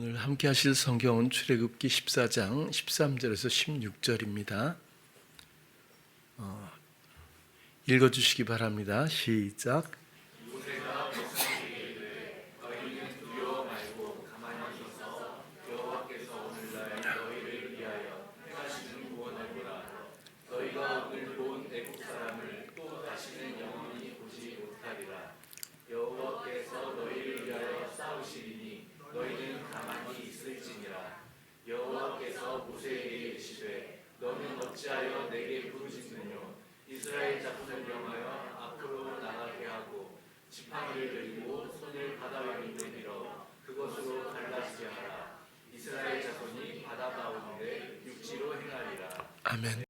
오늘 함께 하실 성경은 출애굽기 14장 13절에서 16절입니다. 읽어주시기 바랍니다. 시작. 여호와께서 모세에게 이르시되 너는 어찌하여 내게 부르짖느뇨 이스라엘 자손을 명하여 앞으로 나가게 하고 지팡이를 들고 손을 바다 위로 내밀어 그것으로 갈라지게 하라. 이스라엘 자손이 바다 가운데 육지로 행하리라. 아멘.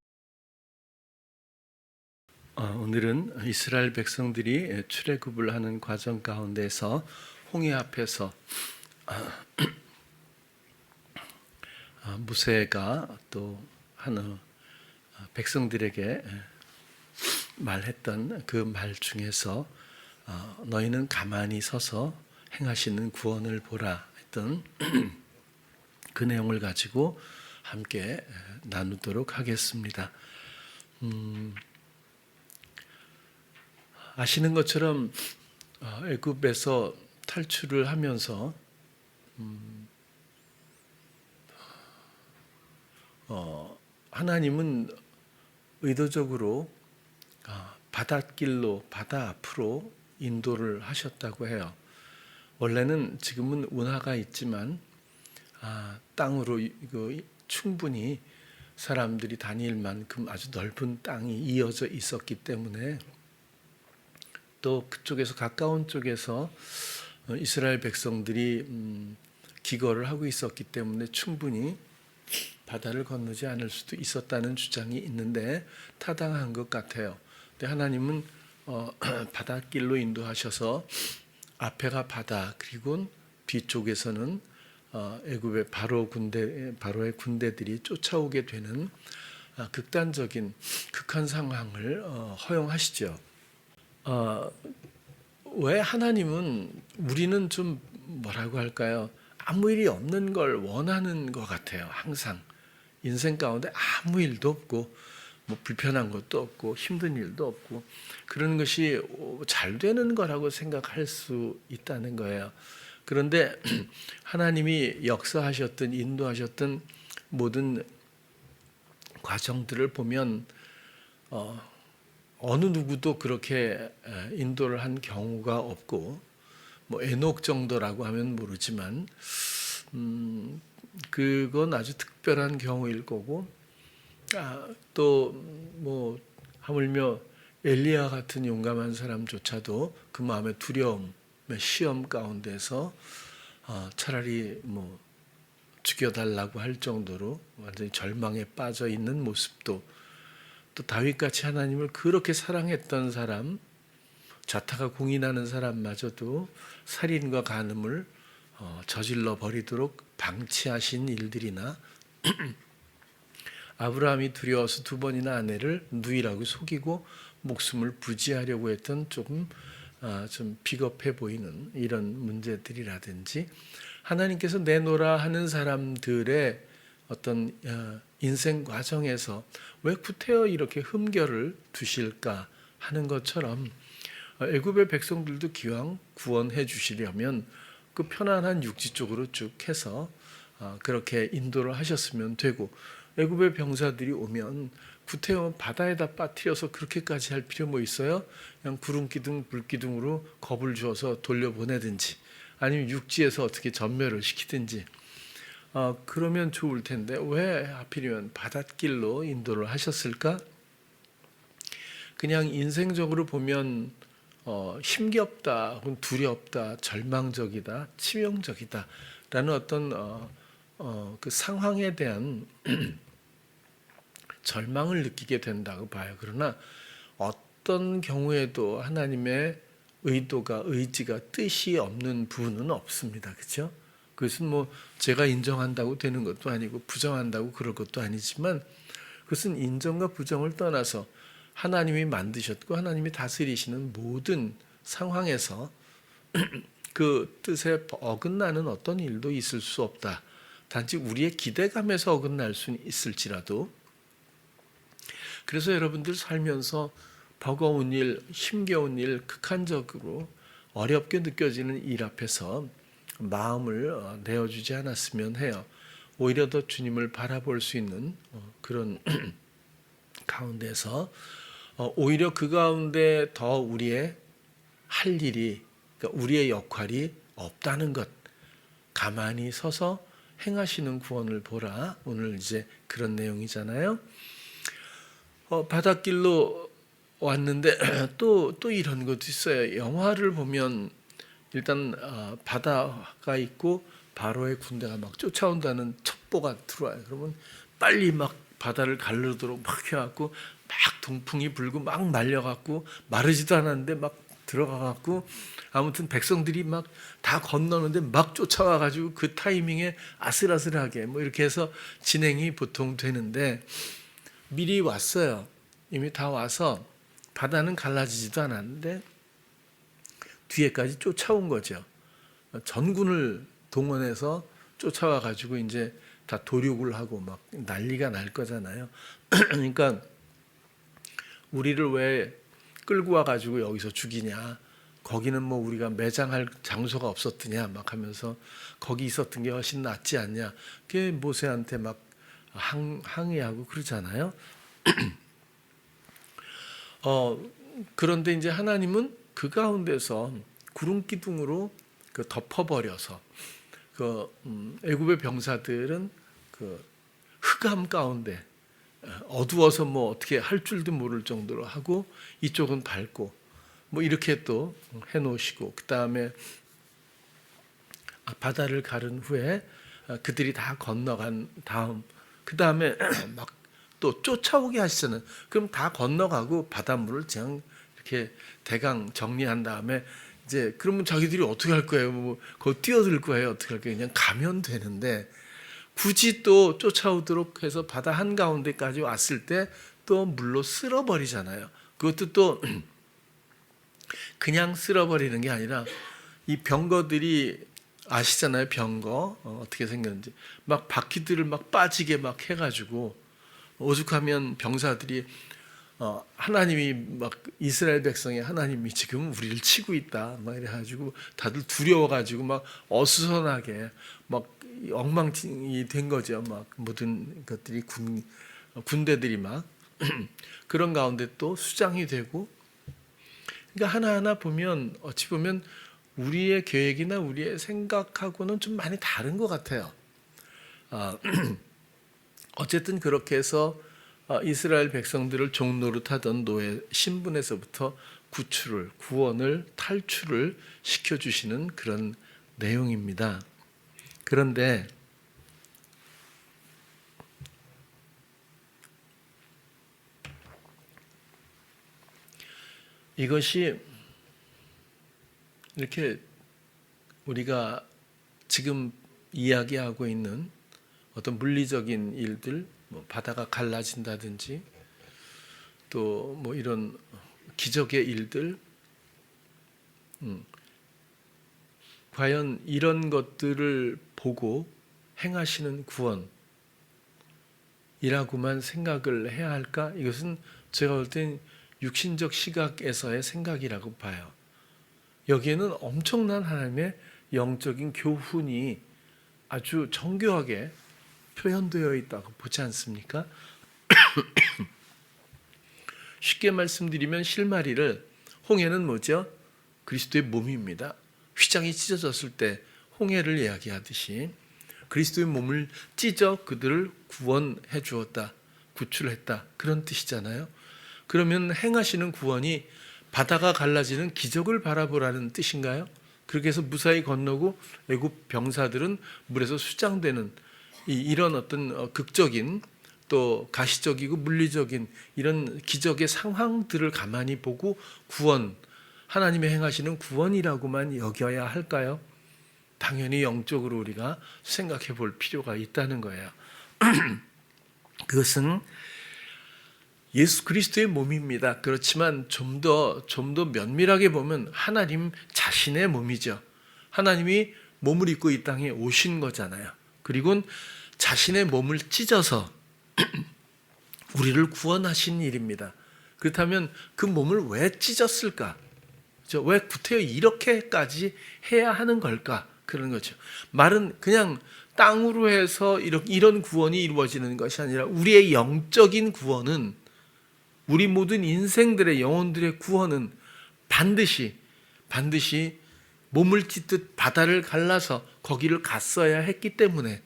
오늘은 이스라엘 백성들이 출애굽을 하는 과정 가운데서 홍해 앞에서 모세가 또 하는 백성들에게 말했던 그 말 중에서 너희는 가만히 서서 행하시는 구원을 보라 했던 그 내용을 가지고 함께 나누도록 하겠습니다. 아시는 것처럼 애굽에서 탈출을 하면서 하나님은 의도적으로 바닷길로 바다 앞으로 인도를 하셨다고 해요. 원래는 지금은 운하가 있지만 땅으로 충분히 사람들이 다닐 만큼 아주 넓은 땅이 이어져 있었기 때문에 또 그쪽에서 가까운 쪽에서 이스라엘 백성들이 기거를 하고 있었기 때문에 충분히 바다를 건너지 않을 수도 있었다는 주장이 있는데 타당한 것 같아요. 근데 하나님은 바닷길로 인도하셔서 앞에가 바다 그리고 뒤쪽에서는 애굽의 바로의 군대들이 쫓아오게 되는 극단적인 극한 상황을 허용하시죠. 왜 하나님은 우리는 좀 뭐라고 할까요? 아무 일이 없는 걸 원하는 것 같아요. 항상 인생 가운데 아무 일도 없고 뭐 불편한 것도 없고 힘든 일도 없고 그런 것이 잘 되는 거라고 생각할 수 있다는 거예요. 그런데 하나님이 역사하셨던 인도하셨던 모든 과정들을 보면 어느 누구도 그렇게 인도를 한 경우가 없고 뭐 에녹 정도라고 하면 모르지만 그건 아주 특별한 경우일 거고 또 뭐 하물며 엘리야 같은 용감한 사람조차도 그 마음의 두려움, 시험 가운데서 차라리 뭐 죽여달라고 할 정도로 완전히 절망에 빠져 있는 모습도 또 다윗같이 하나님을 그렇게 사랑했던 사람 자타가 공인하는 사람마저도 살인과 간음을 저질러 버리도록 방치하신 일들이나 아브라함이 두려워서 2번이나 아내를 누이라고 속이고 목숨을 부지하려고 했던 좀 비겁해 보이는 이런 문제들이라든지 하나님께서 내놓으라 하는 사람들의 어떤 인생 과정에서 왜 구태여 이렇게 흠결을 두실까 하는 것처럼 애굽의 백성들도 기왕 구원해 주시려면 그 편안한 육지 쪽으로 쭉 해서 그렇게 인도를 하셨으면 되고 애굽의 병사들이 오면 구태여 바다에다 빠뜨려서 그렇게까지 할 필요 뭐 있어요? 그냥 구름기둥 불기둥으로 겁을 주어서 돌려보내든지 아니면 육지에서 어떻게 전멸을 시키든지 그러면 좋을 텐데 왜 하필이면 바닷길로 인도를 하셨을까? 그냥 인생적으로 보면 힘겹다 혹은 두렵다 절망적이다 치명적이다 라는 어떤 그 상황에 대한 절망을 느끼게 된다고 봐요. 그러나 어떤 경우에도 하나님의 의도가 의지가 뜻이 없는 부분은 없습니다. 그렇죠? 그것은 뭐 제가 인정한다고 되는 것도 아니고 부정한다고 그럴 것도 아니지만 그것은 인정과 부정을 떠나서 하나님이 만드셨고 하나님이 다스리시는 모든 상황에서 그 뜻에 어긋나는 어떤 일도 있을 수 없다. 단지 우리의 기대감에서 어긋날 수는 있을지라도. 그래서 여러분들 살면서 버거운 일, 힘겨운 일, 극한적으로 어렵게 느껴지는 일 앞에서 마음을 내어주지 않았으면 해요. 오히려 더 주님을 바라볼 수 있는 그런 가운데서 오히려 그 가운데 더 우리의 할 일이, 그러니까 우리의 역할이 없다는 것, 가만히 서서 행하시는 구원을 보라. 오늘 이제 그런 내용이잖아요. 바닷길로 왔는데 또 이런 것도 있어요. 영화를 보면 일단 바다가 있고 바로의 군대가 막 쫓아온다는 첩보가 들어와요. 그러면 빨리 막 바다를 가르도록 막 해갖고 막 동풍이 불고 막 말려갖고 마르지도 않았는데 막 들어가갖고 아무튼 백성들이 막 다 건너는데 막 쫓아와가지고 그 타이밍에 아슬아슬하게 뭐 이렇게 해서 진행이 보통 되는데 미리 왔어요. 이미 다 와서 바다는 갈라지지도 않았는데 뒤에까지 쫓아온 거죠. 전군을 동원해서 쫓아와 가지고 이제 다 도륙을 하고 막 난리가 날 거잖아요. 그러니까 우리를 왜 끌고 와 가지고 여기서 죽이냐? 거기는 뭐 우리가 매장할 장소가 없었더냐? 막 하면서 거기 있었던 게 훨씬 낫지 않냐? 그게 모세한테 막 항의하고 그러잖아요. 그런데 이제 하나님은 그 가운데서 구름 기둥으로 덮어버려서 애굽의 병사들은 그 흑암 가운데 어두워서 뭐 어떻게 할 줄도 모를 정도로 하고 이쪽은 밝고 뭐 이렇게 또 해놓으시고 그 다음에 바다를 가른 후에 그들이 다 건너간 다음 그 다음에 막 또 쫓아오게 하시잖아요. 그럼 다 건너가고 바닷물을 그냥 이렇게 대강 정리한 다음에 이제 그러면 자기들이 어떻게 할 거예요? 뭐 거기 뛰어들 거예요? 어떻게 할 거예요? 그냥 가면 되는데 굳이 또 쫓아오도록 해서 바다 한가운데까지 왔을 때 또 물로 쓸어버리잖아요. 그것도 또 그냥 쓸어버리는 게 아니라 이 병거들이 아시잖아요. 병거 어떻게 생겼는지 막 바퀴들을 막 빠지게 막 해가지고 오죽하면 병사들이 하나님이 막 이스라엘 백성이 하나님이 지금 우리를 치고 있다 막 이래가지고 다들 두려워가지고 막 어수선하게 막 엉망이 된 거죠. 막 모든 것들이 군대들이 막 그런 가운데 또 수장이 되고 그러니까 하나하나 보면 어찌 보면 우리의 계획이나 우리의 생각하고는 좀 많이 다른 것 같아요. 어쨌든 그렇게 해서 이스라엘 백성들을 종노릇하던 노예 신분에서부터 구원을 탈출을 시켜주시는 그런 내용입니다. 그런데 이것이 이렇게 우리가 지금 이야기하고 있는 어떤 물리적인 일들, 뭐 바다가 갈라진다든지 또 뭐 이런 기적의 일들, 과연 이런 것들을 보고 행하시는 구원이라고만 생각을 해야 할까? 이것은 제가 볼 땐 육신적 시각에서의 생각이라고 봐요. 여기에는 엄청난 하나님의 영적인 교훈이 아주 정교하게 표현되어 있다고 보지 않습니까? 쉽게 말씀드리면 실마리를 홍해는 뭐죠? 그리스도의 몸입니다. 휘장이 찢어졌을 때 홍해를 이야기하듯이 그리스도의 몸을 찢어 그들을 구원해 주었다. 구출했다. 그런 뜻이잖아요. 그러면 행하시는 구원이 바다가 갈라지는 기적을 바라보라는 뜻인가요? 그렇게 해서 무사히 건너고 애굽 병사들은 물에서 수장되는 이런 어떤 극적인 또 가시적이고 물리적인 이런 기적의 상황들을 가만히 보고 하나님의 행하시는 구원이라고만 여겨야 할까요? 당연히 영적으로 우리가 생각해 볼 필요가 있다는 거예요. 그것은 예수 그리스도의 몸입니다. 그렇지만 좀 더 면밀하게 보면 하나님 자신의 몸이죠. 하나님이 몸을 입고 이 땅에 오신 거잖아요. 그리고 자신의 몸을 찢어서 우리를 구원하신 일입니다. 그렇다면 그 몸을 왜 찢었을까? 왜 구태여 이렇게까지 해야 하는 걸까? 그런 거죠. 말은 그냥 땅으로 해서 이런 구원이 이루어지는 것이 아니라 우리의 영적인 구원은, 우리 모든 인생들의 영혼들의 구원은 반드시 몸을 찢듯 바다를 갈라서 거기를 갔어야 했기 때문에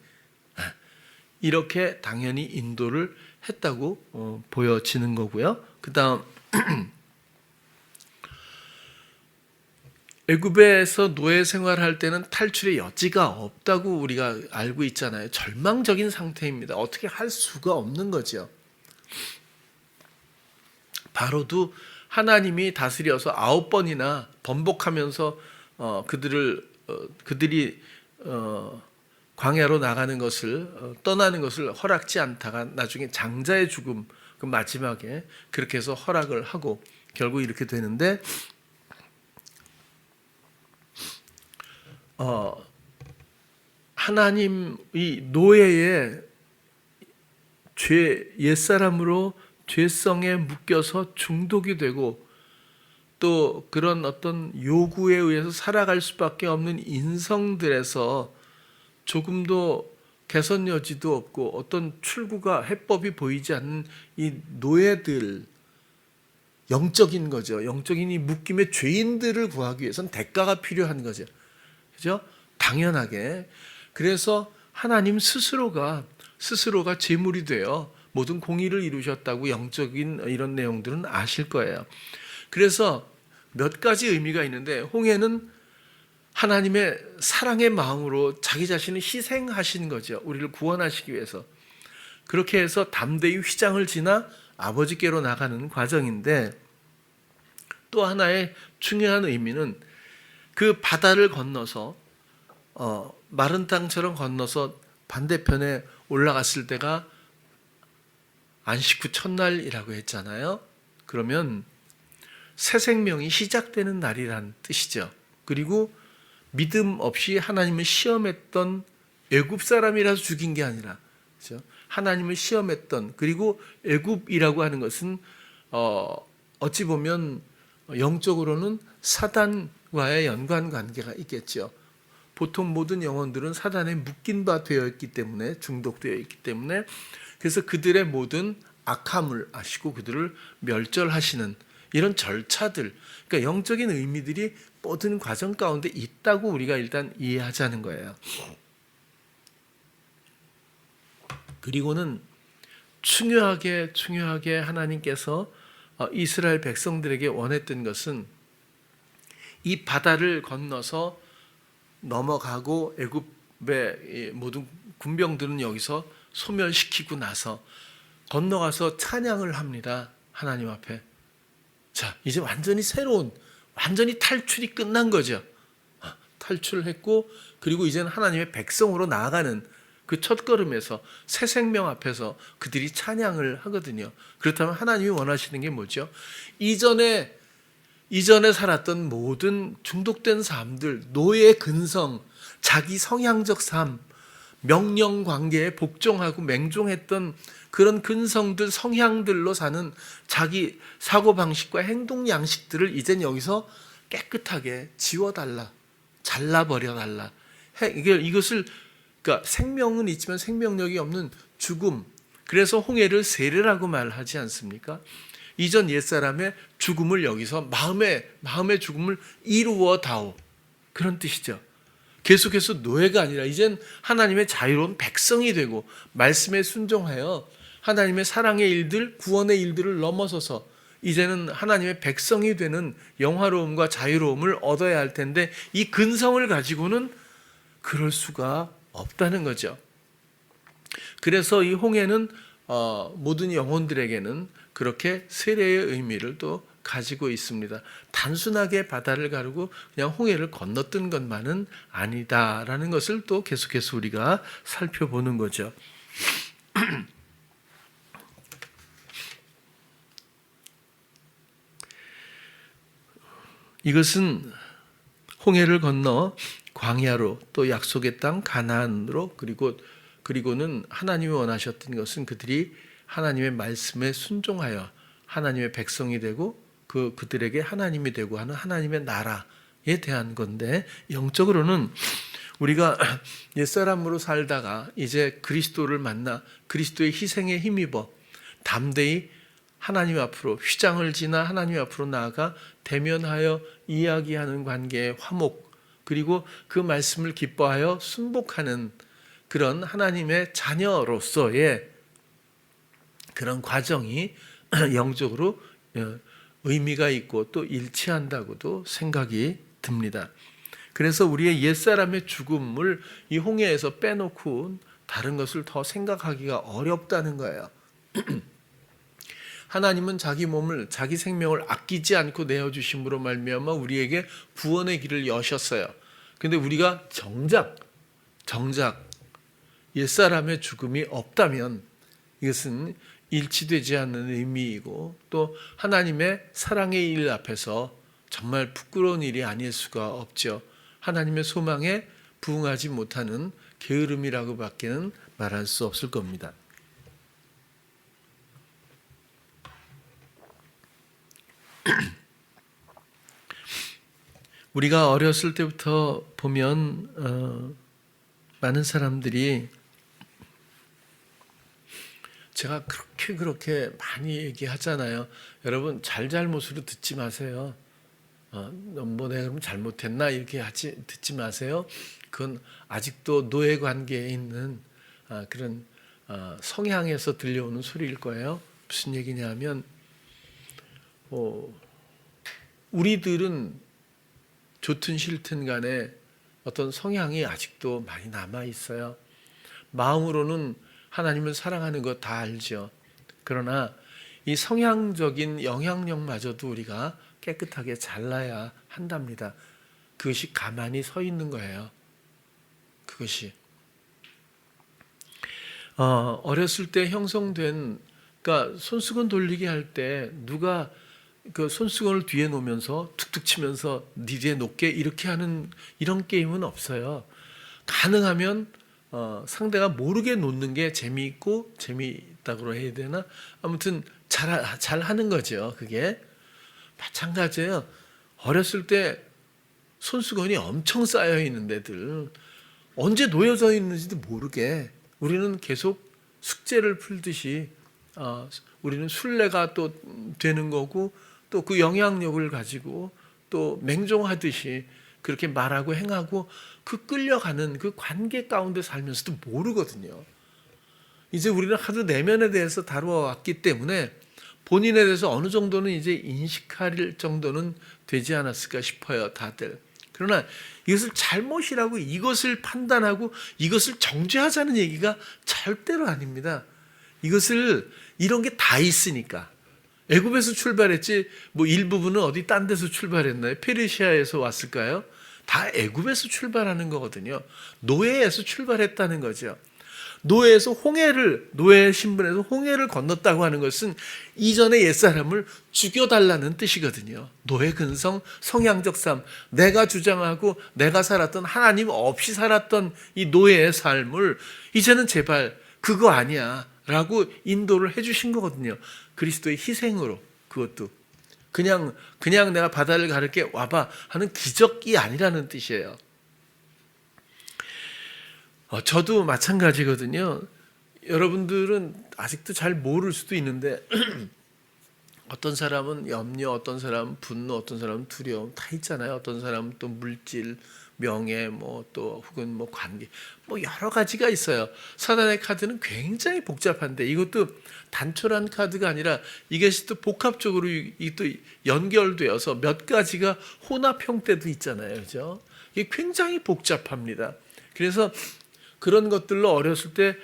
이렇게 당연히 인도를 했다고 보여지는 거고요. 그다음 애굽에서 노예 생활할 때는 탈출의 여지가 없다고 우리가 알고 있잖아요. 절망적인 상태입니다. 어떻게 할 수가 없는 거죠. 바로도 하나님이 다스려서 9번이나 번복하면서 그들이 광야로 나가는 것을 떠나는 것을 허락지 않다가 나중에 장자의 죽음, 그 마지막에 그렇게 해서 허락을 하고 결국 이렇게 되는데, 하나님이 노예의 옛사람으로 죄성에 묶여서 중독이 되고 또 그런 어떤 요구에 의해서 살아갈 수밖에 없는 인성들에서 조금도 개선 여지도 없고 어떤 출구가 해법이 보이지 않는 이 노예들, 영적인 거죠. 영적인 이 묶임의 죄인들을 구하기 위해서는 대가가 필요한 거죠. 그죠? 당연하게. 그래서 하나님 스스로가 제물이 되어 모든 공의를 이루셨다고 영적인 이런 내용들은 아실 거예요. 그래서 몇 가지 의미가 있는데, 홍해는 하나님의 사랑의 마음으로 자기 자신을 희생하신 거죠. 우리를 구원하시기 위해서. 그렇게 해서 담대히 휘장을 지나 아버지께로 나가는 과정인데, 또 하나의 중요한 의미는 그 바다를 건너서 마른 땅처럼 건너서 반대편에 올라갔을 때가 안식 후 첫날이라고 했잖아요. 그러면 새 생명이 시작되는 날이란 뜻이죠. 그리고 믿음 없이 하나님을 시험했던 애굽 사람이라서 죽인 게 아니라, 그렇죠? 하나님을 시험했던, 그리고 애굽이라고 하는 것은 어찌 보면 영적으로는 사단과의 연관 관계가 있겠죠. 보통 모든 영혼들은 사단에 묶인 바 되어 있기 때문에, 중독되어 있기 때문에, 그래서 그들의 모든 악함을 아시고 그들을 멸절하시는 이런 절차들, 그러니까 영적인 의미들이 모든 과정 가운데 있다고 우리가 일단 이해하자는 거예요. 그리고는 중요하게 하나님께서 이스라엘 백성들에게 원했던 것은 이 바다를 건너서 넘어가고 애굽의 모든 군병들은 여기서 소멸시키고 나서 건너가서 찬양을 합니다. 하나님 앞에. 자, 이제 완전히 탈출이 끝난 거죠. 탈출했고, 그리고 이제는 하나님의 백성으로 나아가는 그 첫걸음에서 새 생명 앞에서 그들이 찬양을 하거든요. 그렇다면 하나님이 원하시는 게 뭐죠? 이전에 살았던 모든 중독된 삶들, 노예의 근성, 자기 성향적 삶, 명령 관계에 복종하고 맹종했던 그런 근성들, 성향들로 사는 자기 사고방식과 행동 양식들을 이젠 여기서 깨끗하게 지워달라, 잘라버려달라. 이것을, 그러니까 생명은 있지만 생명력이 없는 죽음, 그래서 홍해를 세례라고 말하지 않습니까? 이전 옛사람의 죽음을 여기서 마음의 죽음을 이루어다오, 그런 뜻이죠. 계속해서 노예가 아니라 이젠 하나님의 자유로운 백성이 되고 말씀에 순종하여 하나님의 사랑의 일들, 구원의 일들을 넘어서서 이제는 하나님의 백성이 되는 영화로움과 자유로움을 얻어야 할 텐데, 이 근성을 가지고는 그럴 수가 없다는 거죠. 그래서 이 홍해는 모든 영혼들에게는 그렇게 세례의 의미를 또 가지고 있습니다. 단순하게 바다를 가르고 그냥 홍해를 건넜던 것만은 아니다라는 것을 또 계속해서 우리가 살펴보는 거죠. 이것은 홍해를 건너 광야로 또 약속의 땅 가나안으로 그리고는 하나님이 원하셨던 것은 그들이 하나님의 말씀에 순종하여 하나님의 백성이 되고 그들에게 하나님이 되고 하는 하나님의 나라에 대한 건데, 영적으로는 우리가 옛사람으로 살다가 이제 그리스도를 만나 그리스도의 희생에 힘입어 담대히 하나님 앞으로 휘장을 지나 하나님 앞으로 나아가 대면하여 이야기하는 관계의 화목, 그리고 그 말씀을 기뻐하여 순복하는 그런 하나님의 자녀로서의 그런 과정이 영적으로 의미가 있고 또 일치한다고도 생각이 듭니다. 그래서 우리의 옛사람의 죽음을 이 홍해에서 빼놓고 다른 것을 더 생각하기가 어렵다는 거예요. 하나님은 자기 몸을, 자기 생명을 아끼지 않고 내어주심으로 말미암아 우리에게 구원의 길을 여셨어요. 근데 우리가 정작 옛사람의 죽음이 없다면 이것은 일치되지 않는 의미이고 또 하나님의 사랑의 일 앞에서 정말 부끄러운 일이 아닐 수가 없죠. 하나님의 소망에 부응하지 못하는 게으름이라고밖에는 말할 수 없을 겁니다. 우리가 어렸을 때부터 보면 많은 사람들이, 제가 그렇게 많이 얘기하잖아요. 여러분 잘못으로 듣지 마세요. 뭐 내가 그럼 잘못했나 이렇게 듣지 마세요. 그건 아직도 노예 관계에 있는 그런 성향에서 들려오는 소리일 거예요. 무슨 얘기냐면 우리들은 좋든 싫든 간에 어떤 성향이 아직도 많이 남아 있어요. 마음으로는 하나님을 사랑하는 거 다 알죠. 그러나 이 성향적인 영향력마저도 우리가 깨끗하게 잘라야 한답니다. 그것이 가만히 서 있는 거예요. 그것이 어렸을 때 형성된, 그러니까 손수건 돌리기 할 때 누가 그 손수건을 뒤에 놓으면서 툭툭 치면서 네 뒤에 놓게 이렇게 하는 이런 게임은 없어요. 가능하면 상대가 모르게 놓는 게 재미있다고 해야 되나? 아무튼 잘 하는 거죠. 그게 마찬가지예요. 어렸을 때 손수건이 엄청 쌓여 있는 데들 언제 놓여져 있는지도 모르게 우리는 계속 숙제를 풀듯이 우리는 순례가 또 되는 거고 또 그 영향력을 가지고 또 맹종하듯이 그렇게 말하고 행하고 그 끌려가는 그 관계 가운데 살면서도 모르거든요. 이제 우리는 하도 내면에 대해서 다루어왔기 때문에 본인에 대해서 어느 정도는 이제 인식할 정도는 되지 않았을까 싶어요, 다들. 그러나 이것을 잘못이라고 이것을 판단하고 이것을 정죄하자는 얘기가 절대로 아닙니다. 이것을 이런 게 다 있으니까. 애굽에서 출발했지 뭐 일부분은 어디 딴 데서 출발했나요? 페르시아에서 왔을까요? 다 애굽에서 출발하는 거거든요. 노예에서 출발했다는 거죠. 노예의 신분에서 홍해를 건넜다고 하는 것은 이전의 옛사람을 죽여달라는 뜻이거든요. 노예 근성, 성향적 삶, 내가 주장하고 내가 살았던, 하나님 없이 살았던 이 노예의 삶을 이제는 제발 그거 아니야 라고 인도를 해주신 거거든요. 그리스도의 희생으로. 그것도 그냥 내가 바다를 가를게 와봐 하는 기적이 아니라는 뜻이에요. 저도 마찬가지거든요. 여러분들은 아직도 잘 모를 수도 있는데 어떤 사람은 염려, 어떤 사람은 분노, 어떤 사람은 두려움 다 있잖아요. 어떤 사람은 또 물질, 명예, 뭐 또 혹은 뭐 관계, 뭐 여러 가지가 있어요. 사단의 카드는 굉장히 복잡한데 이것도 단촐한 카드가 아니라 이것이 또 복합적으로 또 연결되어서 몇 가지가 혼합 형태도 있잖아요, 그렇죠? 이게 굉장히 복잡합니다. 그래서 그런 것들로 어렸을 때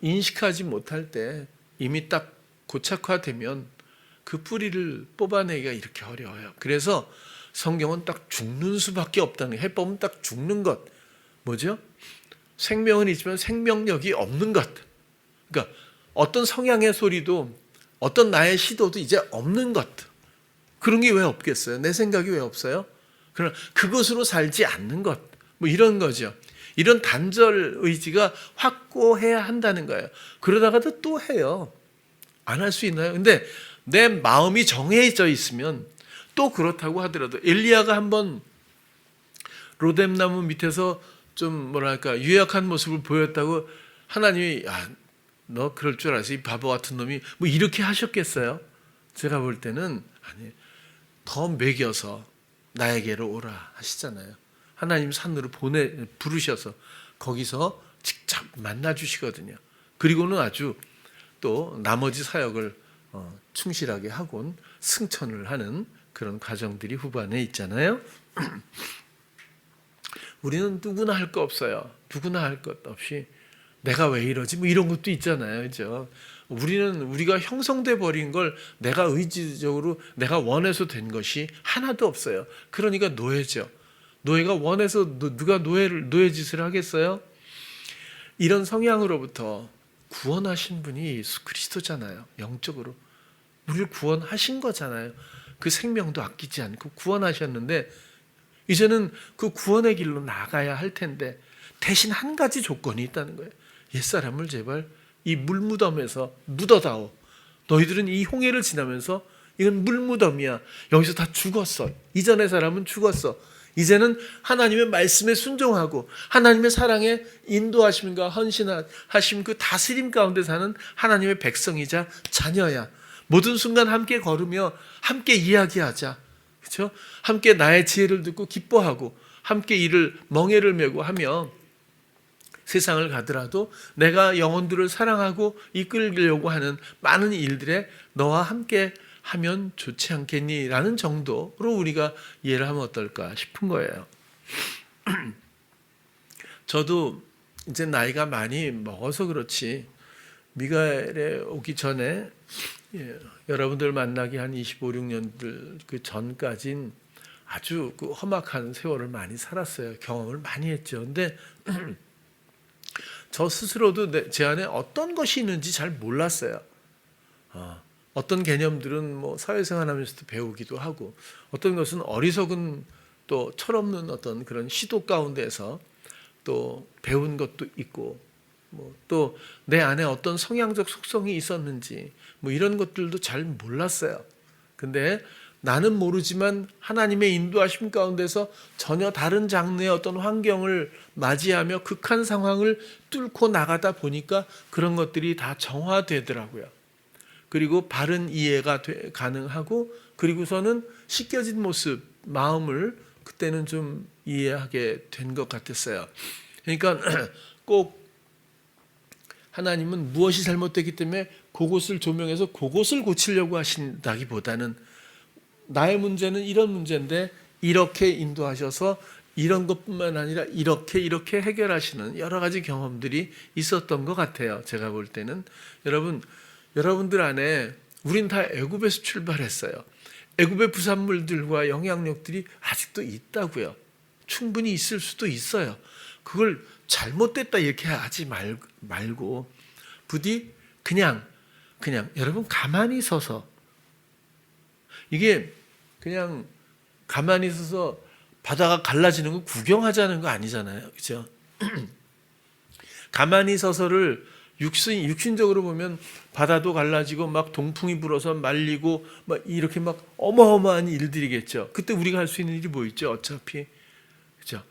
인식하지 못할 때 이미 딱 고착화되면 그 뿌리를 뽑아내기가 이렇게 어려워요. 그래서 성경은 딱 죽는 수밖에 없다는, 해법은 딱 죽는 것. 뭐죠? 생명은 있지만 생명력이 없는 것. 그러니까 어떤 성향의 소리도 어떤 나의 시도도 이제 없는 것. 그런 게 왜 없겠어요? 내 생각이 왜 없어요? 그러나 그것으로 살지 않는 것, 뭐 이런 거죠. 이런 단절 의지가 확고해야 한다는 거예요. 그러다가도 또 해요. 안 할 수 있나요? 근데 내 마음이 정해져 있으면 또 그렇다고 하더라도 엘리야가 한번 로뎀나무 밑에서 좀 뭐랄까 유약한 모습을 보였다고 하나님이 너 그럴 줄 알았어 이 바보 같은 놈이 뭐 이렇게 하셨겠어요? 제가 볼 때는 아니 더 먹여서 나에게로 오라 하시잖아요. 하나님 산으로 부르셔서 거기서 직접 만나 주시거든요. 그리고는 아주 또 나머지 사역을 충실하게 하곤 승천을 하는 그런 과정들이 후반에 있잖아요. 우리는 누구나 할 거 없어요. 누구나 할 것 없이 내가 왜 이러지? 뭐 이런 것도 있잖아요. 그죠? 우리가 형성돼 버린 걸 내가 의지적으로 내가 원해서 된 것이 하나도 없어요. 그러니까 노예죠. 노예가 원해서 누가 노예 짓을 하겠어요? 이런 성향으로부터 구원하신 분이 예수 그리스도잖아요. 영적으로 우리를 구원하신 거잖아요. 그 생명도 아끼지 않고 구원하셨는데 이제는 그 구원의 길로 나가야 할 텐데 대신 한 가지 조건이 있다는 거예요. 옛사람을 제발 이 물무덤에서 묻어다오. 너희들은 이 홍해를 지나면서 이건 물무덤이야. 여기서 다 죽었어. 이전의 사람은 죽었어. 이제는 하나님의 말씀에 순종하고 하나님의 사랑에 인도하심과 헌신하심 그 다스림 가운데 사는 하나님의 백성이자 자녀야. 모든 순간 함께 걸으며 함께 이야기하자. 그렇죠? 함께 나의 지혜를 듣고 기뻐하고 함께 이를 멍에를 메고 하며 세상을 가더라도 내가 영혼들을 사랑하고 이끌려고 하는 많은 일들에 너와 함께 하면 좋지 않겠니? 라는 정도로 우리가 이해를 하면 어떨까 싶은 거예요. 저도 이제 나이가 많이 먹어서 그렇지 미가엘에 오기 전에 여러분들 만나기 한 25, 6년들 그 전까진 아주 그 험악한 세월을 많이 살았어요. 경험을 많이 했죠. 근데 저 스스로도 제 안에 어떤 것이 있는지 잘 몰랐어요. 어떤 개념들은 뭐 사회생활하면서도 배우기도 하고 어떤 것은 어리석은 또 철없는 어떤 그런 시도 가운데서 또 배운 것도 있고 뭐 또 내 안에 어떤 성향적 속성이 있었는지 뭐 이런 것들도 잘 몰랐어요. 근데 나는 모르지만 하나님의 인도하심 가운데서 전혀 다른 장르의 어떤 환경을 맞이하며 극한 상황을 뚫고 나가다 보니까 그런 것들이 다 정화되더라고요. 그리고 바른 이해가 가능하고 그리고서는 씻겨진 모습, 마음을 그때는 좀 이해하게 된 것 같았어요. 그러니까 꼭 하나님은 무엇이 잘못됐기 때문에 그것을 조명해서 그것을 고치려고 하신다기보다는 나의 문제는 이런 문제인데 이렇게 인도하셔서 이런 것뿐만 아니라 이렇게 해결하시는 여러 가지 경험들이 있었던 것 같아요. 제가 볼 때는 여러분들 안에 우린 다 애굽에서 출발했어요. 애굽의 부산물들과 영향력들이 아직도 있다고요. 충분히 있을 수도 있어요. 그걸 잘못됐다 이렇게 하지 말고 부디 그냥 여러분 가만히 서서 이게 그냥 가만히 서서 바다가 갈라지는 거 구경하자는 거 아니잖아요. 그렇죠? 가만히 서서를 육신적으로 보면 바다도 갈라지고 막 동풍이 불어서 말리고 막 이렇게 막 어마어마한 일들이겠죠. 그때 우리가 할 수 있는 일이 뭐 있죠? 어차피 그렇죠?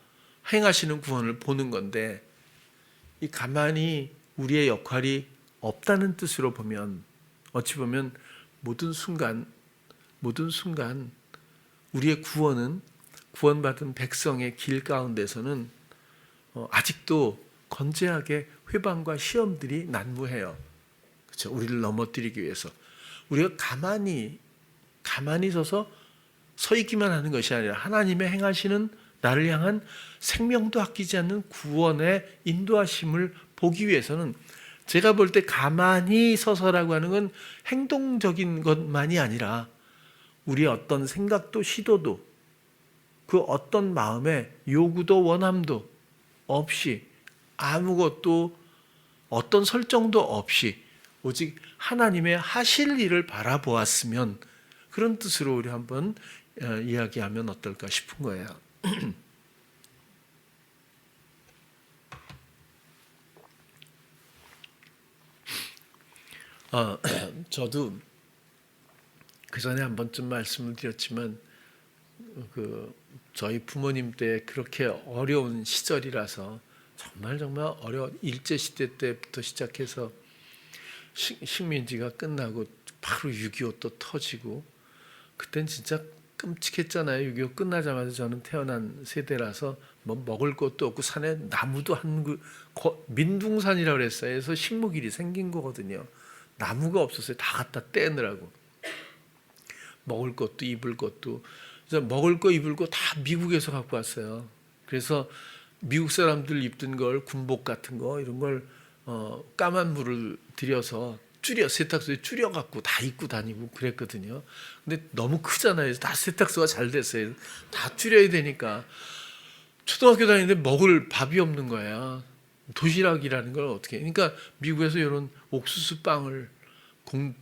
행하시는 구원을 보는 건데 이 가만히 우리의 역할이 없다는 뜻으로 보면 어찌 보면 모든 순간 우리의 구원받은 백성의 길 가운데서는 아직도 건재하게 회방과 시험들이 난무해요. 그렇죠? 우리를 넘어뜨리기 위해서 우리가 가만히 서서 서 있기만 하는 것이 아니라 하나님의 행하시는 나를 향한 생명도 아끼지 않는 구원의 인도하심을 보기 위해서는 제가 볼 때 가만히 서서라고 하는 건 행동적인 것만이 아니라 우리의 어떤 생각도 시도도 그 어떤 마음의 요구도 원함도 없이 아무것도 어떤 설정도 없이 오직 하나님의 하실 일을 바라보았으면 그런 뜻으로 우리 한번 이야기하면 어떨까 싶은 거예요. 저도 그 전에 한 번쯤 말씀을 드렸지만 저희 부모님 때 그렇게 어려운 시절이라서 정말 어려운 일제 시대 때부터 시작해서 식민지가 끝나고 바로 6.25 또 터지고 그땐 진짜 끔찍했잖아요. 6.25 끝나자마자 저는 태어난 세대라서 뭐 먹을 것도 없고 산에 나무도 민둥산이라고 그랬어요. 그래서 식목일이 생긴 거거든요. 나무가 없었어요. 다 갖다 떼느라고. 먹을 것도 입을 것도. 그래서 먹을 거 입을 거 다 미국에서 갖고 왔어요. 그래서 미국 사람들 입던 걸 군복 같은 거 이런 걸 까만 물을 들여서 세탁소에 줄여 갖고 다 입고 다니고 그랬거든요. 근데 너무 크잖아요. 다 세탁소가 잘 됐어요. 다 줄여야 되니까 초등학교 다니는데 먹을 밥이 없는 거야. 도시락이라는 걸 어떻게? 그러니까 미국에서 이런 옥수수 빵을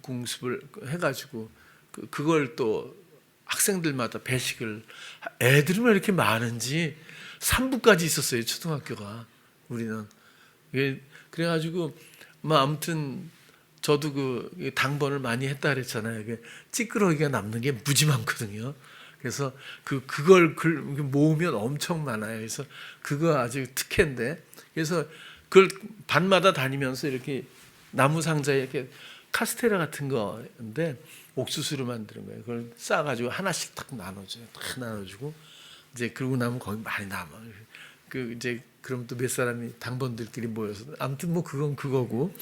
공습을 해가지고 그걸 또 학생들마다 배식을 애들은 왜 이렇게 많은지 3부까지 있었어요. 초등학교가 우리는 그래가지고 뭐 아무튼 저도 그 당번을 많이 했다 그랬잖아요. 찌끄러기가 남는 게 무지 많거든요. 그래서 그걸 모으면 엄청 많아요. 그래서 그거 아주 특혜인데 그래서 그걸 반마다 다니면서 이렇게 나무 상자에 이렇게 카스테라 같은 거인데 옥수수로 만드는 거예요. 그걸 싸가지고 하나씩 딱 나눠줘요. 딱 나눠주고 이제 그러고 나면 거기 많이 남아. 이제 그럼 또 몇 사람이 당번들끼리 모여서 아무튼 뭐 그건 그거고.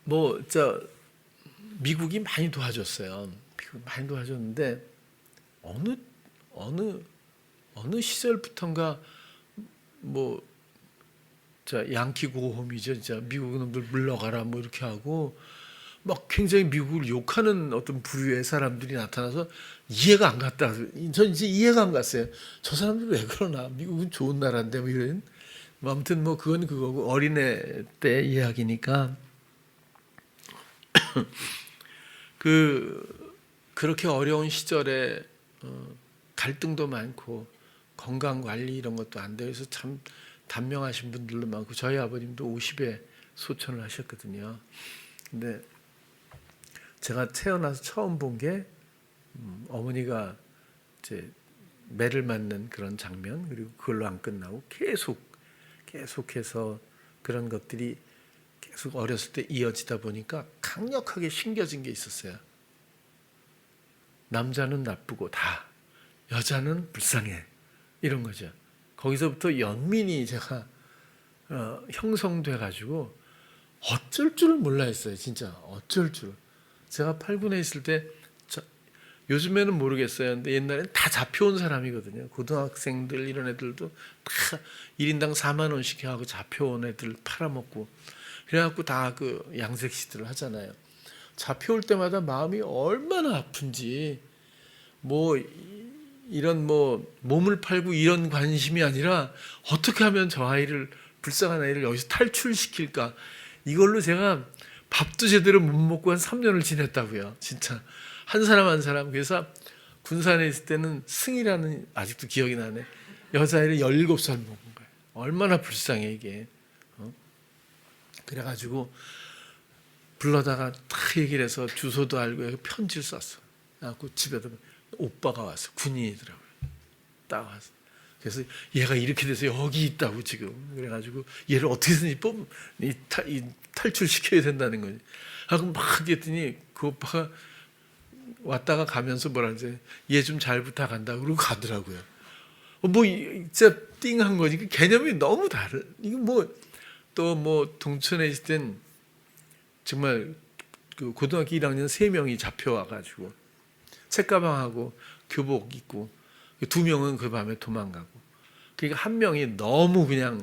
뭐 미국이 많이 도와줬어요. 미국 많이 도와줬는데 어느 시절부턴가 뭐 양키 고홈이죠. 진짜 미국 놈들 물러가라 뭐 이렇게 하고 막 굉장히 미국을 욕하는 어떤 부류의 사람들이 나타나서 이해가 안 갔다. 전 이제 이해가 안 갔어요. 저 사람들 왜 그러나? 미국은 좋은 나라인데 뭐 이런. 아무튼 뭐 그건 그거고 어린애 때 이야기니까 그렇게 어려운 시절에 갈등도 많고 건강 관리 이런 것도 안 돼요. 그래서 참 단명하신 분들도 많고 저희 아버님도 50에 소천을 하셨거든요. 근데 제가 태어나서 처음 본 게 어머니가 이제 매를 맞는 그런 장면 그리고 그걸로 안 끝나고 계속해서 그런 것들이 계속 어렸을 때 이어지다 보니까 강력하게 심겨진 게 있었어요. 남자는 나쁘고 다 여자는 불쌍해 이런 거죠. 거기서부터 연민이 제가 형성돼 가지고 어쩔 줄 몰라 했어요. 진짜 어쩔 줄. 제가 8군에 있을 때 요즘에는 모르겠어요. 근데 옛날엔 다 잡혀온 사람이거든요. 고등학생들 이런 애들도 다 1인당 4만 원씩 하고 잡혀온 애들 팔아먹고 그래갖고 다 그 양색시들을 하잖아요. 잡혀올 때마다 마음이 얼마나 아픈지 뭐 이런 뭐 몸을 팔고 이런 관심이 아니라 어떻게 하면 저 아이를 불쌍한 아이를 여기서 탈출시킬까 이걸로 제가 밥도 제대로 못 먹고 한 3년을 지냈다고요. 진짜 한 사람 한 사람. 그래서 군산에 있을 때는 승이라는 아직도 기억이 나네. 여자아이를 17살 먹은 거예요. 얼마나 불쌍해 이게. 그래가지고 불러다가 딱 얘기를 해서 주소도 알고 편지를 썼어. 그래갖고 집에다 오빠가 왔어. 군인이더라고요. 딱 왔어. 그래서 얘가 이렇게 돼서 여기 있다고 지금. 그래가지고 얘를 어떻게든지 탈출시켜야 된다는 거지. 하고 막 했더니 그 오빠가 왔다가 가면서 뭐라 그러지? 얘 좀 잘 부탁한다. 그러고 가더라고요. 뭐 진짜 띵한 거지. 개념이 너무 다른. 이거 뭐 또 뭐 동천에 있을 땐 정말 그 고등학교 1학년 3명이 잡혀와가지고 책가방하고 교복 입고 2명은 그 밤에 도망가고 그러니까 한 명이 너무 그냥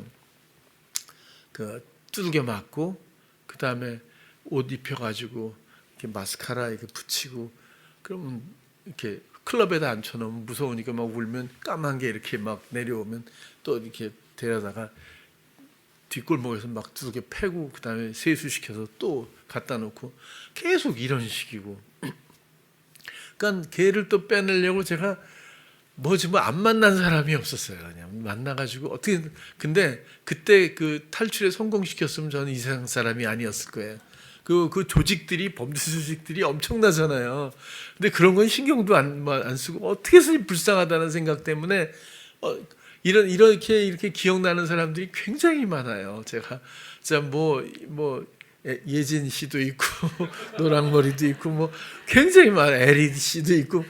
그 두들겨 맞고 그 다음에 옷 입혀가지고 이렇게 마스카라 이렇게 붙이고 그러면 이렇게 클럽에다 앉혀놓으면 무서우니까 막 울면 까만 게 이렇게 막 내려오면 또 이렇게 데려다가 뒷골목에서 막 두개 패고 그다음에 세수시켜서 또 갖다 놓고 계속 이런 식이고. 그러니까 걔를 또 빼내려고 제가 뭐 안 만난 사람이 없었어요. 그냥 만나가지고 어떻게 근데 그때 그 탈출에 성공시켰으면 저는 이 세상 사람이 아니었을 거예요. 그 조직들이 범죄 조직들이 엄청나잖아요. 근데 그런 건 신경도 안 쓰고 어떻게 해서 불쌍하다는 생각 때문에 이렇게 기억나는 사람들이 굉장히 많아요. 제가 진짜 예진 씨도 있고 노랑머리도 있고 뭐 굉장히 에리 씨도 있고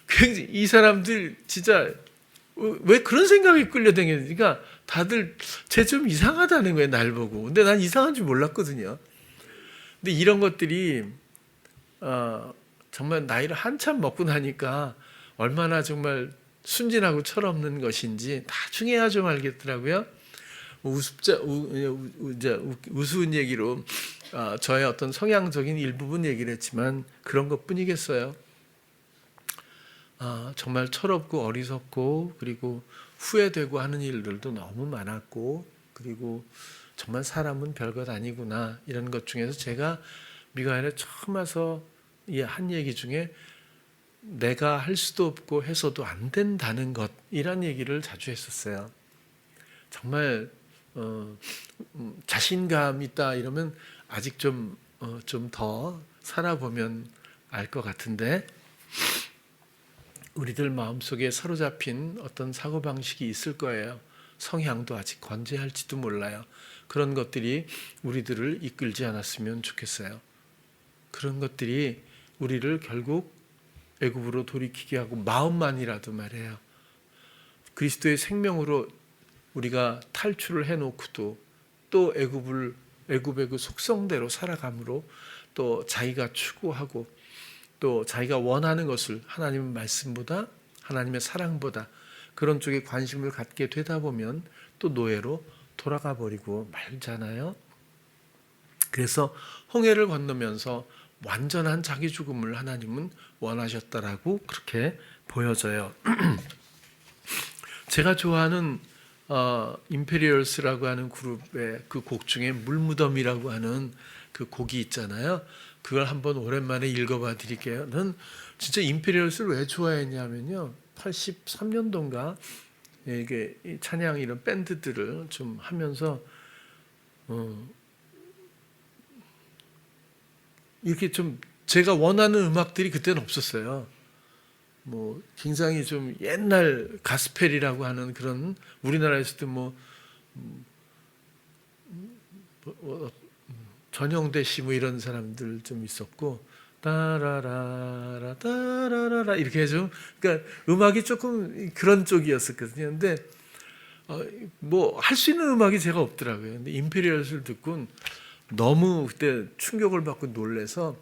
굉장히 이 사람들 진짜 왜 그런 생각이 끌려다니니까 다들 쟤 좀 이상하다는 거예요. 날 보고. 근데 난 이상한 줄 몰랐거든요. 근데 이런 것들이 정말 나이를 한참 먹고 나니까 얼마나 정말 순진하고 철없는 것인지 나중에야 좀 알겠더라고요. 우스운 얘기로 저의 어떤 성향적인 일부분 얘기를 했지만 그런 것뿐이겠어요. 정말 철없고 어리석고 그리고 후회되고 하는 일들도 너무 많았고 그리고 정말 사람은 별것 아니구나 이런 것 중에서 제가 미가엘에 처음 와서 한 얘기 중에 내가 할 수도 없고 해서도 안 된다는 것 이런 얘기를 자주 했었어요. 정말 자신감 있다 이러면 아직 좀 더 살아보면 알 것 같은데 우리들 마음속에 사로잡힌 어떤 사고방식이 있을 거예요. 성향도 아직 건재할지도 몰라요. 그런 것들이 우리들을 이끌지 않았으면 좋겠어요. 그런 것들이 우리를 결국 애굽으로 돌이키게 하고 마음만이라도 말이에요. 그리스도의 생명으로 우리가 탈출을 해놓고도 또 애굽의 그 속성대로 살아감으로 또 자기가 추구하고 또 자기가 원하는 것을 하나님의 말씀보다 하나님의 사랑보다 그런 쪽에 관심을 갖게 되다 보면 또 노예로 돌아가 버리고 말잖아요. 그래서 홍해를 건너면서 완전한 자기 죽음을 하나님은 원하셨다라고 그렇게 보여져요. 제가 좋아하는 임페리얼스라고 하는 그룹의 그 곡 중에 물무덤이라고 하는 그 곡이 있잖아요. 그걸 한번 오랜만에 읽어봐 드릴게요. 는 진짜 임페리얼스를 왜 좋아했냐면요. 83년도인가 이게 찬양 이런 밴드들을 좀 하면서 이렇게 좀 제가 원하는 음악들이 그때는 없었어요. 뭐 굉장히 좀 옛날 가스펠이라고 하는 그런 우리나라에서도 전영대 씨 뭐 이런 사람들 좀 있었고 따라라라 따라라라 이렇게 좀 그러니까 음악이 조금 그런 쪽이었었거든요. 근데 뭐 할 수 있는 음악이 제가 없더라고요. 근데 임페리얼스를 듣고 너무 그때 충격을 받고 놀래서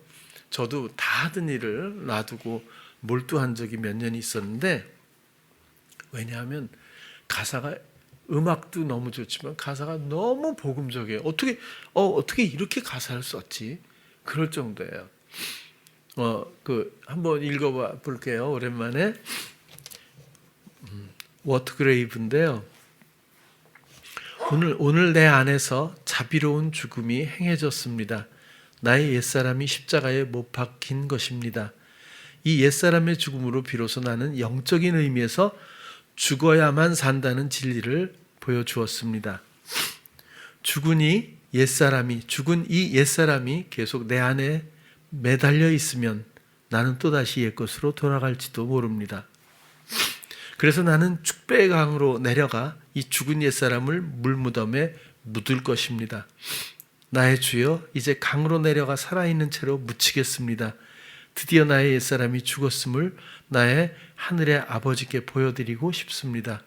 저도 다 하던 일을 놔두고 몰두한 적이 몇 년이 있었는데 왜냐하면 가사가 음악도 너무 좋지만 가사가 너무 복음적이에요. 어떻게 이렇게 가사를 썼지? 그럴 정도예요. 한번 읽어봐 볼게요. 오랜만에 워트그레이브인데요. 오늘 내 안에서 자비로운 죽음이 행해졌습니다. 나의 옛사람이 십자가에 못 박힌 것입니다. 이 옛사람의 죽음으로 비로소 나는 영적인 의미에서 죽어야만 산다는 진리를 보여주었습니다. 죽은 이 옛사람이 계속 내 안에 매달려 있으면 나는 또다시 옛것으로 돌아갈지도 모릅니다. 그래서 나는 축배의 강으로 내려가 이 죽은 옛사람을 물무덤에 묻을 것입니다. 나의 주여, 이제 강으로 내려가 살아있는 채로 묻히겠습니다. 드디어 나의 옛사람이 죽었음을 나의 하늘의 아버지께 보여드리고 싶습니다.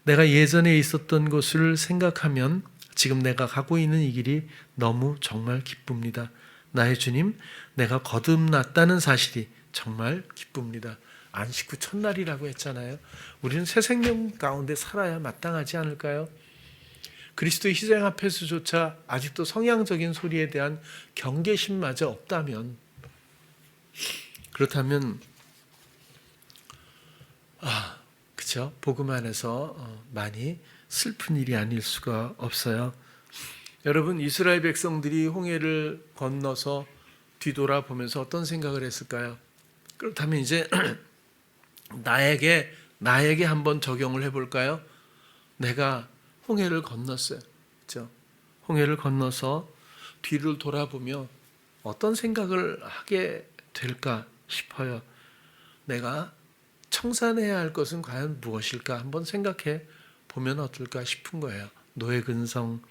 내가 예전에 있었던 것을 생각하면 지금 내가 가고 있는 이 길이 너무 정말 기쁩니다. 나의 주님, 내가 거듭났다는 사실이 정말 기쁩니다. 안식 후 첫날이라고 했잖아요. 우리는 새 생명 가운데 살아야 마땅하지 않을까요? 그리스도의 희생 앞에서조차 아직도 성향적인 소리에 대한 경계심마저 없다면 그렇다면 그렇죠? 복음 안에서 많이 슬픈 일이 아닐 수가 없어요. 여러분, 이스라엘 백성들이 홍해를 건너서 뒤돌아보면서 어떤 생각을 했을까요? 그렇다면 이제 나에게 한번 적용을 해볼까요? 내가 홍해를 건넜어요. 그렇죠? 홍해를 건너서 뒤를 돌아보며 어떤 생각을 하게 될까 싶어요. 내가 청산해야 할 것은 과연 무엇일까 한번 생각해 보면 어떨까 싶은 거예요. 노예근성,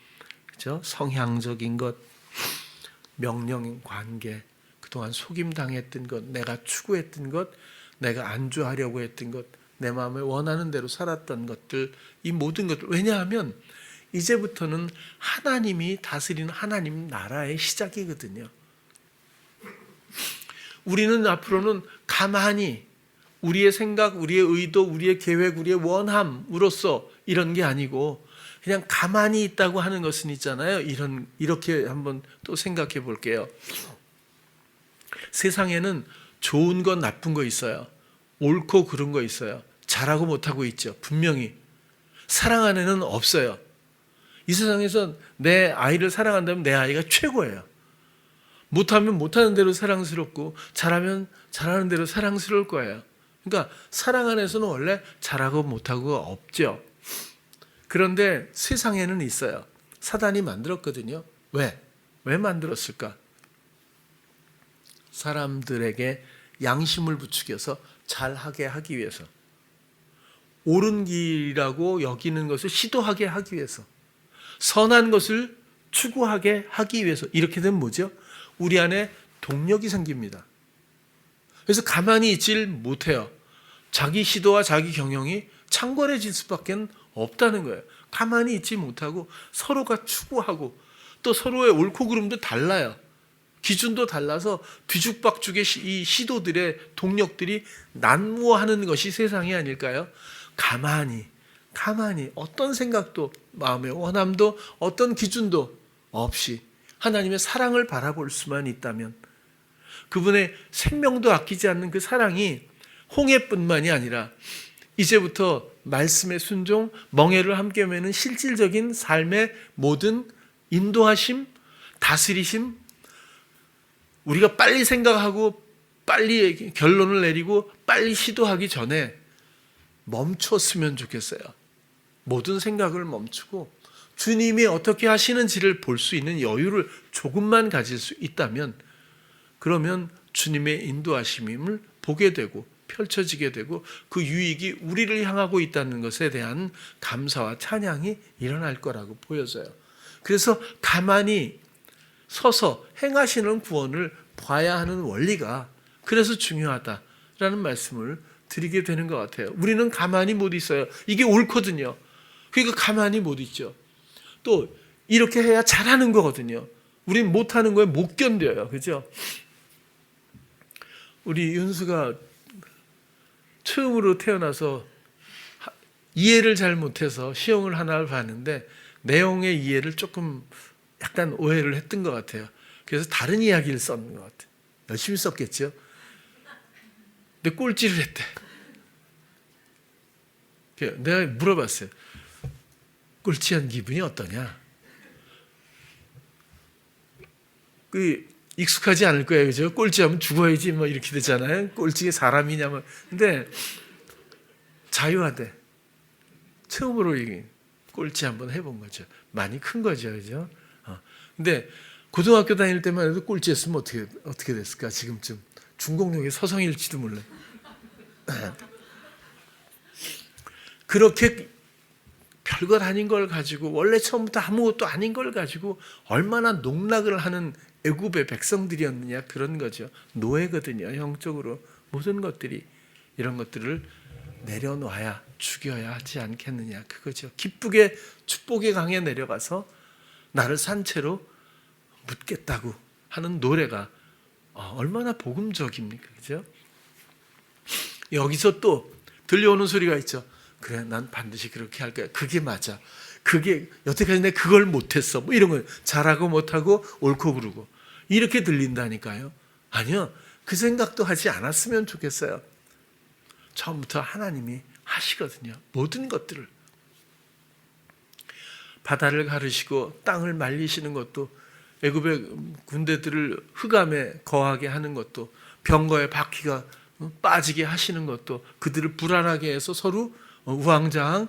그죠? 성향적인 것, 명령 관계, 그동안 속임당했던 것, 내가 추구했던 것, 내가 안주하려고 했던 것, 내 마음에 원하는 대로 살았던 것들, 이 모든 것들. 왜냐하면 이제부터는 하나님이 다스리는 하나님 나라의 시작이거든요. 우리는 앞으로는 가만히 우리의 생각, 우리의 의도, 우리의 계획, 우리의 원함으로서 이런 게 아니고 그냥 가만히 있다고 하는 것은 있잖아요. 이렇게 한번 또 생각해 볼게요. 세상에는 좋은 건 나쁜 거 있어요. 옳고 그른 거 있어요. 잘하고 못하고 있죠. 분명히. 사랑 안에는 없어요. 이 세상에서 내 아이를 사랑한다면 내 아이가 최고예요. 못하면 못하는 대로 사랑스럽고 잘하면 잘하는 대로 사랑스러울 거예요. 그러니까 사랑 안에서는 원래 잘하고 못하고 없죠. 그런데 세상에는 있어요. 사단이 만들었거든요. 왜? 왜 만들었을까? 사람들에게 양심을 부추겨서 잘하게 하기 위해서, 옳은 길이라고 여기는 것을 시도하게 하기 위해서, 선한 것을 추구하게 하기 위해서. 이렇게 되면 뭐죠? 우리 안에 동력이 생깁니다. 그래서 가만히 있질 못해요. 자기 시도와 자기 경영이 창궐해질 수밖에 없다는 거예요. 가만히 있지 못하고 서로가 추구하고 또 서로의 옳고 그름도 달라요. 기준도 달라서 뒤죽박죽의 이 시도들의 동력들이 난무하는 것이 세상이 아닐까요? 가만히 어떤 생각도 마음의 원함도 어떤 기준도 없이 하나님의 사랑을 바라볼 수만 있다면, 그분의 생명도 아끼지 않는 그 사랑이 홍해뿐만이 아니라 이제부터 말씀의 순종, 멍에를 함께 매는 실질적인 삶의 모든 인도하심, 다스리심, 우리가 빨리 생각하고 빨리 결론을 내리고 빨리 시도하기 전에 멈췄으면 좋겠어요. 모든 생각을 멈추고 주님이 어떻게 하시는지를 볼 수 있는 여유를 조금만 가질 수 있다면, 그러면 주님의 인도하심을 보게 되고 펼쳐지게 되고 그 유익이 우리를 향하고 있다는 것에 대한 감사와 찬양이 일어날 거라고 보여져요. 그래서 가만히 서서 행하시는 구원을 봐야 하는 원리가 그래서 중요하다라는 말씀을 드리게 되는 것 같아요. 우리는 가만히 못 있어요. 이게 옳거든요. 그러니까 가만히 못 있죠. 또 이렇게 해야 잘하는 거거든요. 우린 못하는 거에 못 견뎌요. 그죠? 우리 윤수가 처음으로 태어나서 이해를 잘 못해서 시험을 하나를 봤는데 내용의 이해를 조금 약간 오해를 했던 것 같아요. 그래서 다른 이야기를 썼는 것 같아요. 열심히 썼겠죠. 근데 꼴찌를 했대. 내가 물어봤어요. 꼴찌한 기분이 어떠냐? 익숙하지 않을 거예요. 그죠? 꼴찌하면 죽어야지 뭐 이렇게 되잖아요. 꼴찌가 사람이냐 뭐. 근데 자유하대. 처음으로 꼴찌 한번 해본 거죠. 많이 큰 거죠. 그죠? 근데 고등학교 다닐 때만 해도 꼴찌했으면 어떻게 됐을까? 지금쯤 중공역의 서성일지도 몰라요. 그렇게 별것 아닌 걸 가지고, 원래 처음부터 아무것도 아닌 걸 가지고 얼마나 농락을 하는 애굽의 백성들이었느냐, 그런 거죠. 노예거든요. 영적으로 모든 것들이. 이런 것들을 내려놔야, 죽여야 하지 않겠느냐, 그거죠. 기쁘게 축복의 강에 내려가서 나를 산채로 묻겠다고 하는 노래가 얼마나 복음적입니까? 그죠? 여기서 또 들려오는 소리가 있죠. 그래, 난 반드시 그렇게 할 거야. 그게 맞아. 그게 여태까지 내가 그걸 못했어. 뭐 이런 거, 잘하고 못하고 옳고 그르고 이렇게 들린다니까요. 아니요, 그 생각도 하지 않았으면 좋겠어요. 처음부터 하나님이 하시거든요. 모든 것들을. 바다를 가르시고 땅을 말리시는 것도, 애굽의 군대들을 흑암에 거하게 하는 것도, 병거의 바퀴가 빠지게 하시는 것도, 그들을 불안하게 해서 서로 우왕좌왕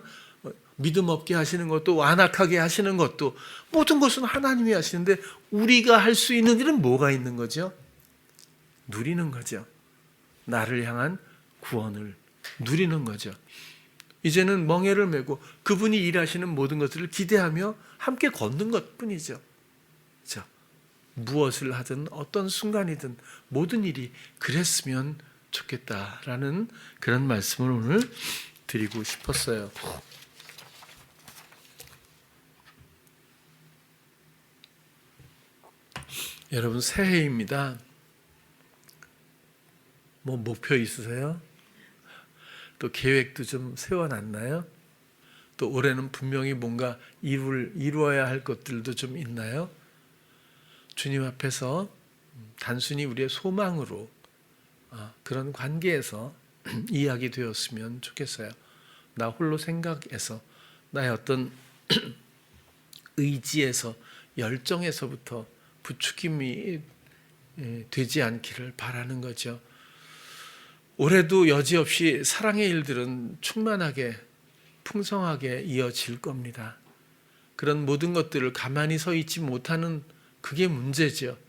믿음 없게 하시는 것도, 완악하게 하시는 것도, 모든 것은 하나님이 하시는데 우리가 할 수 있는 일은 뭐가 있는 거죠? 누리는 거죠. 나를 향한 구원을 누리는 거죠. 이제는 멍에를 메고 그분이 일하시는 모든 것들을 기대하며 함께 걷는 것뿐이죠. 자, 무엇을 하든 어떤 순간이든 모든 일이 그랬으면 좋겠다라는 그런 말씀을 오늘 드리고 싶었어요. 여러분, 새해입니다. 뭐 목표 있으세요? 또 계획도 좀 세워놨나요? 또 올해는 분명히 뭔가 이루어야 할 것들도 좀 있나요? 주님 앞에서 단순히 우리의 소망으로 그런 관계에서 이야기 되었으면 좋겠어요. 나 홀로 생각해서, 나의 어떤 의지에서, 열정에서부터 부추김이 되지 않기를 바라는 거죠. 올해도 여지없이 사랑의 일들은 충만하게 풍성하게 이어질 겁니다. 그런 모든 것들을 가만히 서 있지 못하는 그게 문제죠.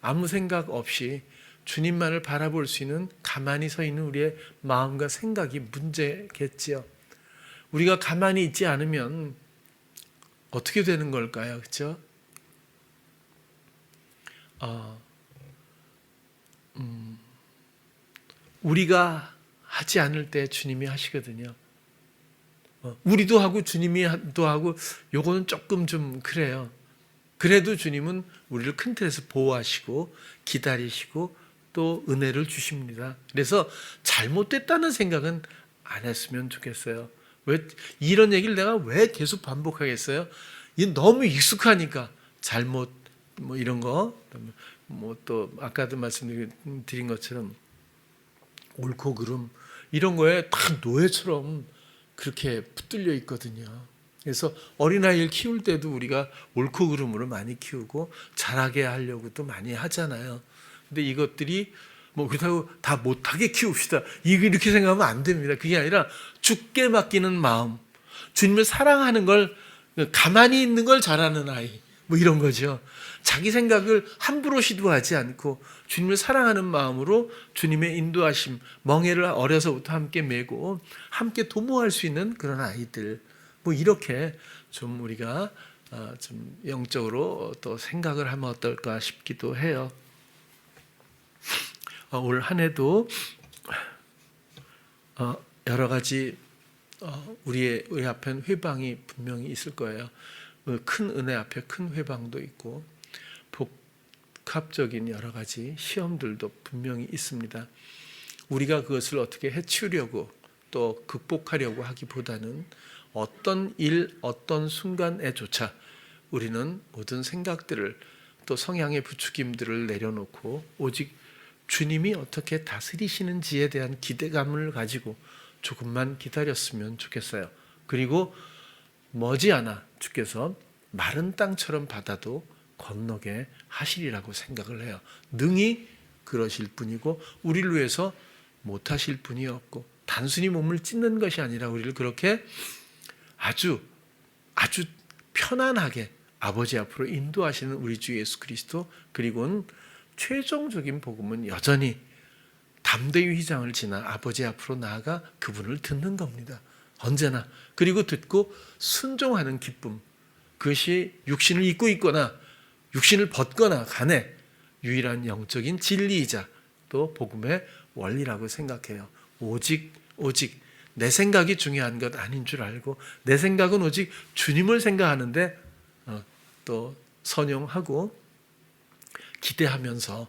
아무 생각 없이 주님만을 바라볼 수 있는 가만히 서 있는 우리의 마음과 생각이 문제겠지요. 우리가 가만히 있지 않으면 어떻게 되는 걸까요? 그렇죠? 우리가 하지 않을 때 주님이 하시거든요. 우리도 하고 주님이 또 하고, 요거는 조금 좀 그래요. 그래도 주님은 우리를 큰 틀에서 보호하시고 기다리시고 또 은혜를 주십니다. 그래서 잘못됐다는 생각은 안 했으면 좋겠어요. 왜 이런 얘기를 내가 왜 계속 반복하겠어요? 이게 너무 익숙하니까. 잘못 뭐 이런 거, 뭐 또 아까도 말씀드린 것처럼 옳고 그름 이런 거에 다 노예처럼 그렇게 붙들려 있거든요. 그래서 어린아이를 키울 때도 우리가 옳고 그름으로 많이 키우고 잘하게 하려고도 많이 하잖아요. 근데 이것들이 뭐 그렇다고 다 못하게 키웁시다, 이렇게 생각하면 안 됩니다. 그게 아니라 주께 맡기는 마음, 주님을 사랑하는 걸, 가만히 있는 걸 잘하는 아이, 뭐 이런 거죠. 자기 생각을 함부로 시도하지 않고 주님을 사랑하는 마음으로 주님의 인도하심, 멍에를 어려서부터 함께 메고 함께 도모할 수 있는 그런 아이들, 뭐 이렇게 좀 우리가 좀 영적으로 또 생각을 하면 어떨까 싶기도 해요. 올 한 해도 여러 가지 우리 앞엔 회방이 분명히 있을 거예요. 큰 은혜 앞에 큰 회방도 있고 복합적인 여러 가지 시험들도 분명히 있습니다. 우리가 그것을 어떻게 해치우려고 또 극복하려고 하기보다는 어떤 일, 어떤 순간에조차 우리는 모든 생각들을 또 성향의 부추김들을 내려놓고 오직 주님이 어떻게 다스리시는지에 대한 기대감을 가지고 조금만 기다렸으면 좋겠어요. 그리고 머지않아 주께서 마른 땅처럼 바다도 건너게 하시리라고 생각을 해요. 능히 그러실 분이고 우리를 위해서 못하실 분이 없고, 단순히 몸을 찢는 것이 아니라 우리를 그렇게 아주 편안하게 아버지 앞으로 인도하시는 우리 주 예수 그리스도, 그리고는 최종적인 복음은 여전히 담대히 휘장을 지나 아버지 앞으로 나아가 그분을 듣는 겁니다. 언제나. 그리고 듣고 순종하는 기쁨, 그것이 육신을 입고 있거나 육신을 벗거나 간에 유일한 영적인 진리이자 또 복음의 원리라고 생각해요. 오직 내 생각이 중요한 것 아닌 줄 알고, 내 생각은 오직 주님을 생각하는데 또 선용하고 기대하면서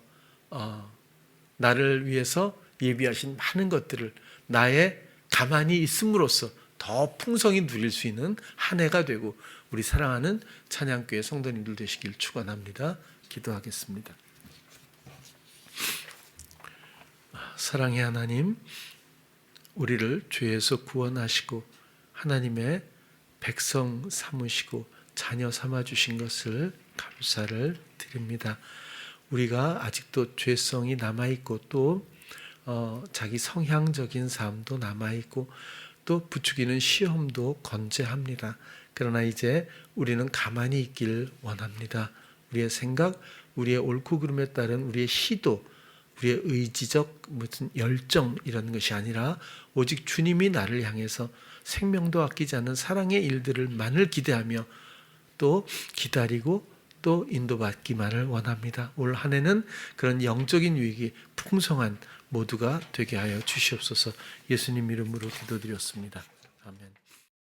나를 위해서 예비하신 많은 것들을 나의 가만히 있음으로써 더 풍성히 누릴 수 있는 한 해가 되고 우리 사랑하는 찬양교회 성도님들 되시길 축원합니다. 기도하겠습니다. 사랑의 하나님, 우리를 죄에서 구원하시고 하나님의 백성 삼으시고 자녀 삼아 주신 것을 감사를 드립니다. 우리가 아직도 죄성이 남아 있고 또 자기 성향적인 삶도 남아 있고 또 부추기는 시험도 건재합니다. 그러나 이제 우리는 가만히 있길 원합니다. 우리의 생각, 우리의 옳고 그름에 따른 우리의 시도, 우리의 의지적 무슨 열정 이런 것이 아니라 오직 주님이 나를 향해서 생명도 아끼지 않는 사랑의 일들을만을 기대하며 또 기다리고 또 인도받기만을 원합니다. 올 한 해는 그런 영적인 유익이 풍성한 모두가 되게 하여 주시옵소서. 예수님 이름으로 기도드렸습니다. 아멘.